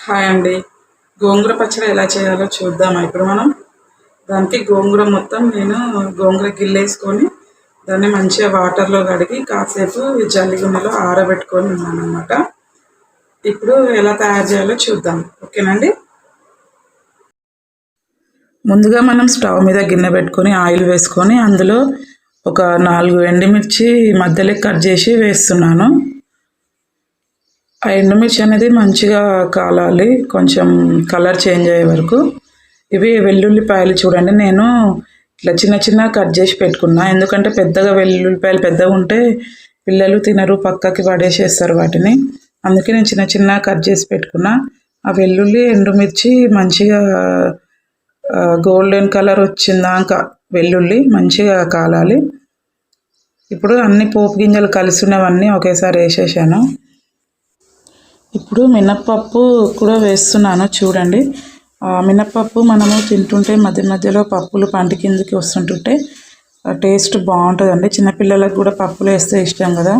Hi అండి. గోంగూర పచ్చడి ఎలా చేయాలో చూద్దామా ఇప్పుడు మనం. దానికి గోంగూర మొత్తం నేను గోంగూర గిల్లేసుకొని దాన్ని మంచిగా వాటర్లో కడిగి కాసేపు జల్లి గిన్నెలో ఆరబెట్టుకొని ఉన్నానమాట. ఇప్పుడు ఎలా తయారు చేయాలో చూద్దాం. ఓకేనండి. ముందుగా మనం స్టవ్ మీద గిన్నె పెట్టుకొని ఆయిల్ వేసుకొని అందులో ఒక 4 ఎండుమిర్చి మధ్యలో కట్ చేసి వేస్తున్నాను. ఆ ఎండుమిర్చి అనేది మంచిగా కాలాలి, కొంచెం కలర్ చేంజ్ అయ్యే వరకు. ఇవి వెల్లుల్లిపాయలు చూడండి, నేను ఇట్లా చిన్న చిన్న కట్ చేసి పెట్టుకున్నా. ఎందుకంటే పెద్దగా వెల్లుల్లిపాయలు పెద్దగా ఉంటే పిల్లలు తినరు, పక్కకి పడేసేస్తారు వాటిని. అందుకే నేను చిన్న చిన్న కట్ చేసి పెట్టుకున్నా. ఆ వెల్లుల్లి ఎండుమిర్చి మంచిగా గోల్డెన్ కలర్ వచ్చిందాక వెల్లుల్లి మంచిగా కాలాలి. ఇప్పుడు అన్ని పోపు గింజలు కలిసి ఉన్నవన్నీ ఒకేసారి వేసేసాను. ఇప్పుడు మినప్పప్పు కూడా వేస్తున్నాను చూడండి. మినప్పప్పు మనము తింటుంటే మధ్య మధ్యలో పప్పులు పంట కిందకి వస్తుంటుంటే టేస్ట్ బాగుంటుందండి. చిన్నపిల్లలకు కూడా పప్పులు వేస్తే ఇష్టం కదా,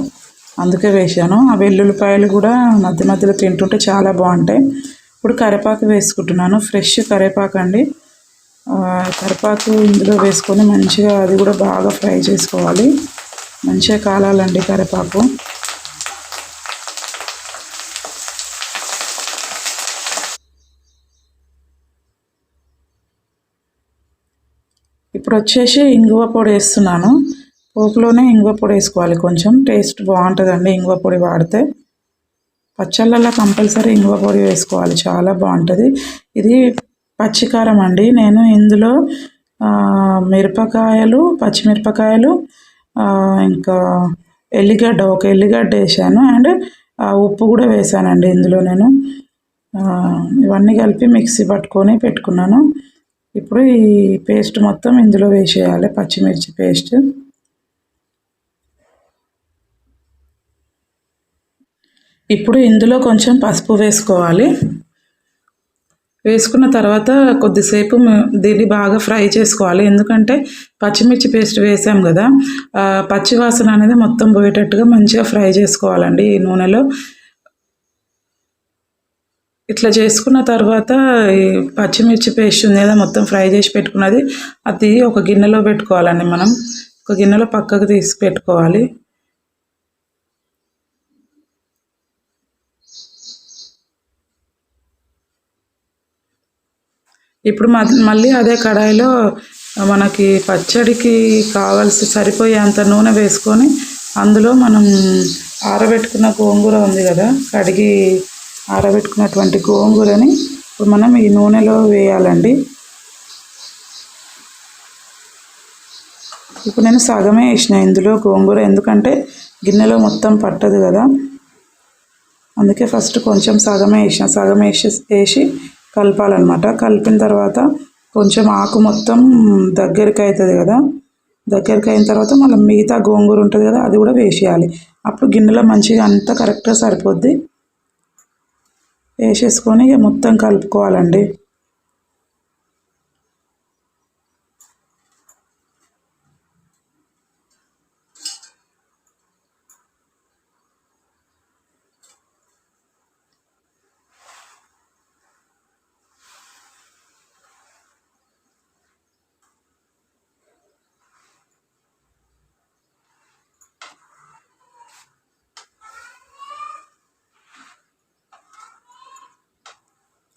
అందుకే వేసాను. ఆ వెల్లుల్లిపాయలు కూడా మధ్య మధ్యలో తింటుంటే చాలా బాగుంటాయి. ఇప్పుడు కరివేపాకు వేసుకుంటున్నాను, ఫ్రెష్ కరివేపాకు అండి. కరివేపాకు ఇందులో వేసుకొని మంచిగా అది కూడా బాగా ఫ్రై చేసుకోవాలి. మంచిగా కాలాలండి కరివేపాకు. ఇప్పుడు వచ్చేసి ఇంగువ పొడి వేస్తున్నాను. పోపులోనే ఇంగువ పొడి వేసుకోవాలి, కొంచెం టేస్ట్ బాగుంటుందండి ఇంగువ పొడి వాడితే. పచ్చళ్ళల్లో కంపల్సరీ ఇంగువ పొడి వేసుకోవాలి, చాలా బాగుంటుంది. ఇది పచ్చికారం అండి. నేను ఇందులో మిరపకాయలు, పచ్చిమిరపకాయలు, ఇంకా ఎల్లిగడ్డ, ఒక ఎల్లిగడ్డ వేసాను. అండ్ ఉప్పు కూడా వేసానండి ఇందులో నేను. ఇవన్నీ కలిపి మిక్సీ పట్టుకొని పెట్టుకున్నాను. ఇప్పుడు ఈ పేస్ట్ మొత్తం ఇందులో వేసేయాలి, పచ్చిమిర్చి పేస్ట్. ఇప్పుడు ఇందులో కొంచెం పసుపు వేసుకోవాలి. వేసుకున్న తర్వాత కొద్దిసేపు దీన్ని బాగా ఫ్రై చేసుకోవాలి. ఎందుకంటే పచ్చిమిర్చి పేస్ట్ వేసాం కదా, పచ్చివాసన అనేది మొత్తం పోయేటట్టుగా మంచిగా ఫ్రై చేసుకోవాలండి ఈ నూనెలో. ఇట్లా చేసుకున్న తర్వాత ఈ పచ్చిమిర్చి పేస్ట్ ఉంది కదా మొత్తం ఫ్రై చేసి పెట్టుకున్నది, అది ఒక గిన్నెలో పెట్టుకోవాలండి. మనం ఒక గిన్నెలో పక్కకు తీసి పెట్టుకోవాలి. ఇప్పుడు మళ్ళీ అదే కడాయిలో మనకి పచ్చడికి సరిపోయేంత నూనె వేసుకొని అందులో మనం ఆరబెట్టుకున్న గోంగూర ఉంది కదా, కడిగి ఆరబెట్టుకున్నటువంటి గోంగూరని ఇప్పుడు మనం ఈ నూనెలో వేయాలండి. ఇప్పుడు నేను సగమే వేసిన ఇందులో గోంగూర, ఎందుకంటే గిన్నెలో మొత్తం పట్టదు కదా, అందుకే ఫస్ట్ కొంచెం సగమే వేసి కలపాలన్నమాట. కలిపిన తర్వాత కొంచెం ఆకు మొత్తం దగ్గరికి అవుతుంది కదా, దగ్గరికి అయిన తర్వాత మళ్ళీ మిగతా గోంగూర ఉంటుంది కదా అది కూడా వేసేయాలి. అప్పుడు గిన్నెలో మంచిగా అంతా కరెక్ట్గా సరిపోద్ది. వేసేసుకొని మొత్తం కలుపుకోవాలండి.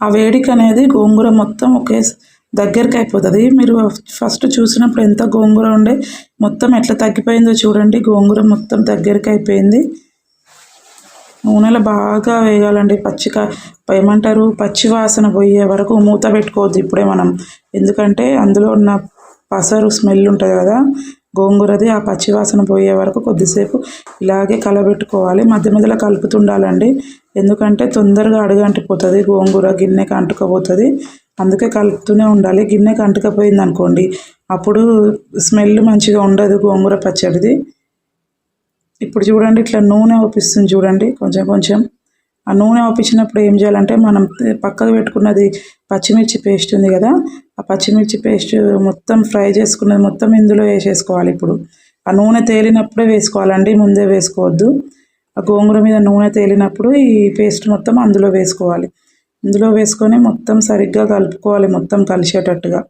ఆ వేడికి అనేది గోంగూర మొత్తం దగ్గరికి అయిపోతుంది. మీరు ఫస్ట్ చూసినప్పుడు ఎంత గోంగూర ఉండే మొత్తం ఎట్లా తగ్గిపోయిందో చూడండి. గోంగూర మొత్తం దగ్గరికి అయిపోయింది. నూనెలో బాగా వేయాలండి. ఏమంటారు, పచ్చి వాసన పోయే వరకు మూత పెట్టుకోవద్దు ఇప్పుడే మనం. ఎందుకంటే అందులో ఉన్న పసరు స్మెల్ ఉంటుంది కదా గోంగూరది, ఆ పచ్చి వాసన పోయే వరకు కొద్దిసేపు ఇలాగే కలబెట్టుకోవాలి. మధ్య మధ్యలో కలుపుతుండాలండి, ఎందుకంటే తొందరగా అడుగంటిపోతుంది గోంగూర, గిన్నెకి అంటుకపోతుంది. అందుకే కలుపుతూనే ఉండాలి. గిన్నెకి అంటుకపోయింది అనుకోండి అప్పుడు స్మెల్ మంచిగా ఉండదు గోంగూర పచ్చడిది. ఇప్పుడు చూడండి ఇట్లా నూనె ఒప్పిస్తుంది చూడండి కొంచెం కొంచెం. ఆ నూనె ఒప్పించినప్పుడు ఏం చేయాలంటే మనం పక్కకు పెట్టుకున్నది పచ్చిమిర్చి పేస్ట్ ఉంది కదా, ఆ పచ్చిమిర్చి పేస్ట్ మొత్తం ఫ్రై చేసుకున్నది మొత్తం ఇందులో వేసేసుకోవాలి. ఇప్పుడు ఆ నూనె తేలినప్పుడే వేసుకోవాలండి, ముందే వేసుకోవద్దు. ఆ గోంగూర మీద నూనె తేలినప్పుడు ఈ పేస్ట్ మొత్తం అందులో వేసుకోవాలి. ఇందులో వేసుకొని మొత్తం సరిగ్గా కలుపుకోవాలి, మొత్తం కలిసేటట్టుగా.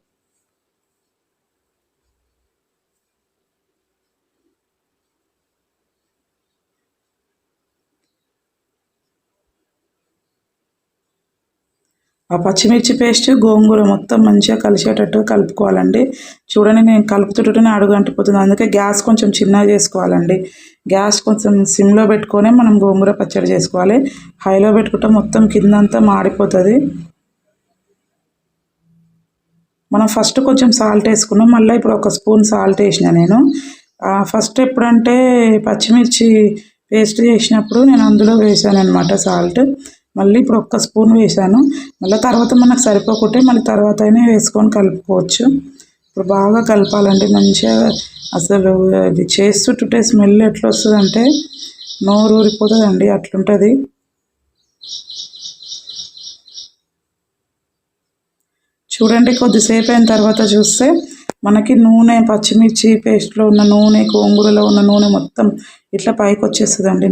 ఆ పచ్చిమిర్చి పేస్ట్ గోంగూర మొత్తం మంచిగా కలిసేటట్టు కలుపుకోవాలండి. చూడండి నేను కలుపుతుంటేనే అడుగు అంటిపోతుంది, అందుకే గ్యాస్ కొంచెం చిన్నగా చేసుకోవాలండి. గ్యాస్ కొంచెం సిమ్లో పెట్టుకొని మనం గోంగూర పచ్చడి చేసుకోవాలి. హైలో పెట్టుకుంటే మొత్తం కిందంతా మాడిపోతుంది. మనం ఫస్ట్ కొంచెం సాల్ట్ వేసుకున్నాం, మళ్ళీ ఇప్పుడు ఒక స్పూన్ సాల్ట్ వేసిన నేను. ఫస్ట్ ఎప్పుడంటే పచ్చిమిర్చి పేస్ట్ చేసినప్పుడు నేను అందులో వేసాను అనమాట సాల్ట్. మళ్ళీ ఇప్పుడు ఒక్క స్పూన్ వేసాను. మళ్ళీ తర్వాత మనకు సరిపోకుంటే మళ్ళీ తర్వాత అయినా వేసుకొని కలుపుకోవచ్చు. ఇప్పుడు బాగా కలపాలండి మంచిగా. అసలు అది చేస్తుంటే స్మెల్ ఎట్లా వస్తుందంటే నోరు ఊరిపోతుందండి, అట్లుంటుంది. చూడండి కొద్దిసేపు అయిన తర్వాత చూస్తే మనకి నూనె, పచ్చిమిర్చి పేస్ట్లో ఉన్న నూనె, గోంగూరలో ఉన్న నూనె మొత్తం ఇట్లా పైకి వచ్చేస్తుందండి.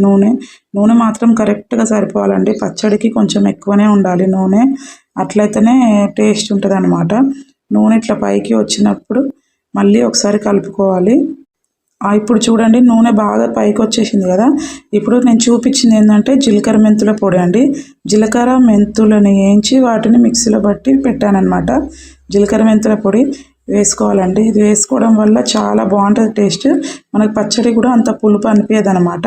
నూనె మాత్రం కరెక్ట్గా సరిపోవాలండి. పచ్చడికి కొంచెం ఎక్కువనే ఉండాలి నూనె, అట్లయితేనే టేస్ట్ ఉంటుంది అన్నమాట. నూనె ఇట్లా పైకి వచ్చినప్పుడు మళ్ళీ ఒకసారి కలుపుకోవాలి. ఇప్పుడు చూడండి నూనె బాగా పైకి వచ్చేసింది కదా. ఇప్పుడు నేను చూపించింది ఏంటంటే జీలకర్ర మెంతుల పొడి అండి. జీలకర్ర మెంతులను వేయించి వాటిని మిక్సీలో బట్టి పెట్టానన్నమాట. జీలకర్ర మెంతుల పొడి వేసుకోవాలండి. ఇది వేసుకోవడం వల్ల చాలా బాగుంటుంది టేస్ట్. మనకి పచ్చడి కూడా అంత పులుపు అనిపించదు అనమాట,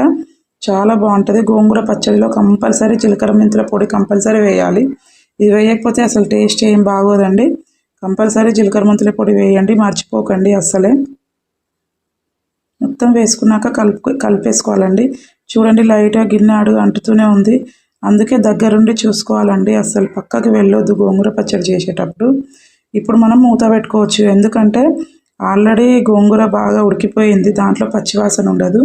చాలా బాగుంటుంది. గోంగూర పచ్చడిలో కంపల్సరీ జీలకర్ర మెంతుల పొడి కంపల్సరీ వేయాలి. ఇది వేయకపోతే అసలు టేస్ట్ ఏం బాగోదండి. కంపల్సరీ జీలకర్ర మెంతుల పొడి వేయండి, మర్చిపోకండి అస్సలే. మొత్తం వేసుకున్నాక కలిపేసుకోవాలండి. చూడండి లైట్గా గిన్నె అడుగు అంటుతూనే ఉంది, అందుకే దగ్గరుండి చూసుకోవాలండి. అస్సలు పక్కకి వెళ్ళొద్దు గోంగూర పచ్చడి చేసేటప్పుడు. ఇప్పుడు మనం మూత పెట్టుకోవచ్చు, ఎందుకంటే ఆల్రెడీ గోంగూర బాగా ఉడికిపోయింది, దాంట్లో పచ్చివాసన ఉండదు.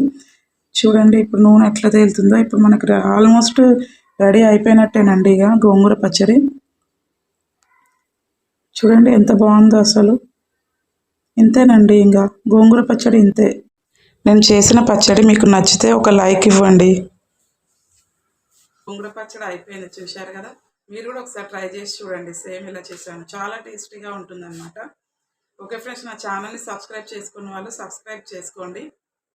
చూడండి ఇప్పుడు నూనె ఎట్లా తేలుతుందో. ఇప్పుడు మనకు ఆల్మోస్ట్ రెడీ అయిపోయినట్టేనండి ఇక గోంగూర పచ్చడి. చూడండి ఎంత బాగుందో అసలు. ఇంతేనండి, ఇంకా గోంగూర పచ్చడి ఇంతే. నేను చేసిన పచ్చడి మీకు నచ్చితే ఒక లైక్ ఇవ్వండి. గోంగూర పచ్చడి అయిపోయింది, చూశారు కదా. మీరు కూడా ఒకసారి ట్రై చేసి చూడండి, సేమ్ ఇలా చేశాను, చాలా టేస్టీగా ఉంటుందన్నమాట. ఓకే ఫ్రెండ్స్, నా ఛానల్ని సబ్స్క్రైబ్ చేసుకున్న వాళ్ళు సబ్స్క్రైబ్ చేసుకోండి.